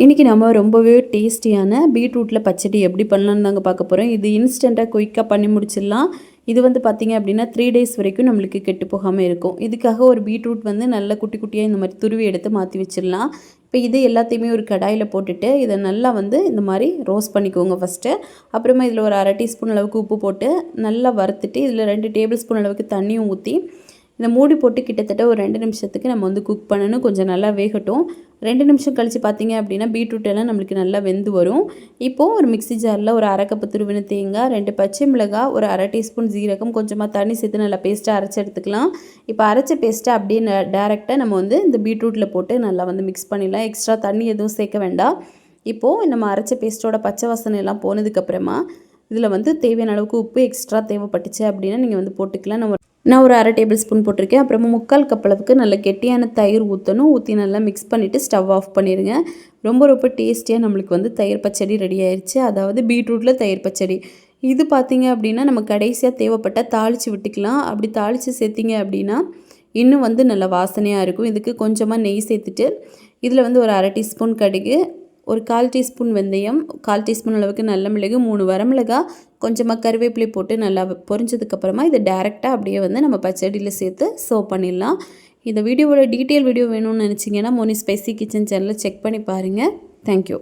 இன்றைக்கி நம்ம ரொம்பவே டேஸ்டியான பீட்ரூட்டில் பச்சடி எப்படி பண்ணலான்னு தாங்க பார்க்க போகிறோம். இது இன்ஸ்டண்ட்டாக குயிக்காக பண்ணி முடிச்சிடலாம். இது வந்து பார்த்திங்க அப்படின்னா 3 டேஸ் வரைக்கும் நம்மளுக்கு கெட்டு போகாமல் இருக்கும். இதுக்காக ஒரு பீட்ரூட் வந்து நல்ல குட்டி குட்டியாக இந்த மாதிரி துருவி எடுத்து மாற்றி வச்சிடலாம். இப்போ இது எல்லாத்தையுமே ஒரு கடாயில் போட்டுட்டு இதை நல்லா வந்து இந்த மாதிரி ரோஸ்ட் பண்ணிக்கோங்க ஃபஸ்ட்டு. அப்புறமா இதில் ஒரு 1/2 டீஸ்பூன் அளவுக்கு உப்பு போட்டு நல்லா வறுத்துட்டு இதில் 2 டேபிள் ஸ்பூன் அளவுக்கு தண்ணியும் ஊற்றி இந்த மூடி போட்டு கிட்டத்தட்ட ஒரு 2 நிமிஷத்துக்கு நம்ம வந்து குக் பண்ணணும். கொஞ்சம் நல்லா வேகட்டும். 2 நிமிஷம் கழித்து பார்த்திங்க அப்படின்னா பீட்ரூட் எல்லாம் நம்மளுக்கு நல்லா வெந்து வரும். இப்போது ஒரு மிக்ஸி ஜாரில் ஒரு 1/2 கப்பு துருவின தேங்காய், 2 பச்சை மிளகாய், ஒரு 1/2 டீஸ்பூன் ஜீரகம், கொஞ்சமாக தண்ணி சேர்த்து நல்லா பேஸ்ட்டாக அரைச்சி எடுத்துக்கலாம். இப்போ அரைச்ச பேஸ்ட்டை அப்படியே டேரெக்டாக நம்ம வந்து இந்த பீட்ரூட்டில் போட்டு நல்லா வந்து மிக்ஸ் பண்ணிடலாம். எக்ஸ்ட்ரா தண்ணி எதுவும் சேர்க்க வேண்டாம். இப்போது நம்ம அரைச்ச பேஸ்ட்டோட பச்சை வாசனை எல்லாம் போனதுக்கப்புறமா இதில் வந்து தேவையான அளவுக்கு உப்பு எக்ஸ்ட்ரா தேவைப்பட்டுச்சு அப்படின்னா நீங்கள் வந்து போட்டுக்கலாம். நான் ஒரு 1/2 டேபிள் ஸ்பூன் போட்டிருக்கேன். அப்புறமா 3/4 கப் அளவுக்கு நல்ல கெட்டியான தயிர் ஊற்றணும். ஊற்றி நல்லா மிக்ஸ் பண்ணிவிட்டு ஸ்டவ் ஆஃப் பண்ணிடுங்க. ரொம்ப டேஸ்டியாக நம்மளுக்கு வந்து தயிர் பச்சடி ரெடி ஆயிடுச்சு. அதாவது பீட்ரூட்டில் தயிர் பச்சடி. இது பார்த்திங்க அப்படின்னா நம்ம கடைசியாக தேவைப்பட்டால் தாளித்து விட்டுக்கலாம். அப்படி தாளித்து சேர்த்திங்க அப்படின்னா இன்னும் வந்து நல்ல வாசனையாக இருக்கும். இதுக்கு கொஞ்சமாக நெய் சேர்த்துட்டு இதில் வந்து ஒரு 1/2 டீஸ்பூன் கடுகு, ஒரு 1/4 டீஸ்பூன் வெந்தயம், 1/4 டீஸ்பூன் அளவுக்கு நல்ல மிளகு, 3 வரமிளகாய், கொஞ்சமாக கருவேப்பிலை போட்டு நல்லா பொரிஞ்சதுக்கப்புறமா இதை டேரெக்டாக அப்படியே வந்து நம்ம பச்சடியில் சேர்த்து சர்வ் பண்ணிடலாம். இந்த வீடியோவோட டீட்டெயில் வீடியோ வேணும்னு நினச்சிங்கன்னா மோனி ஸ்பைசி கிச்சன் சேனலை செக் பண்ணி பாருங்கள். தேங்க்யூ.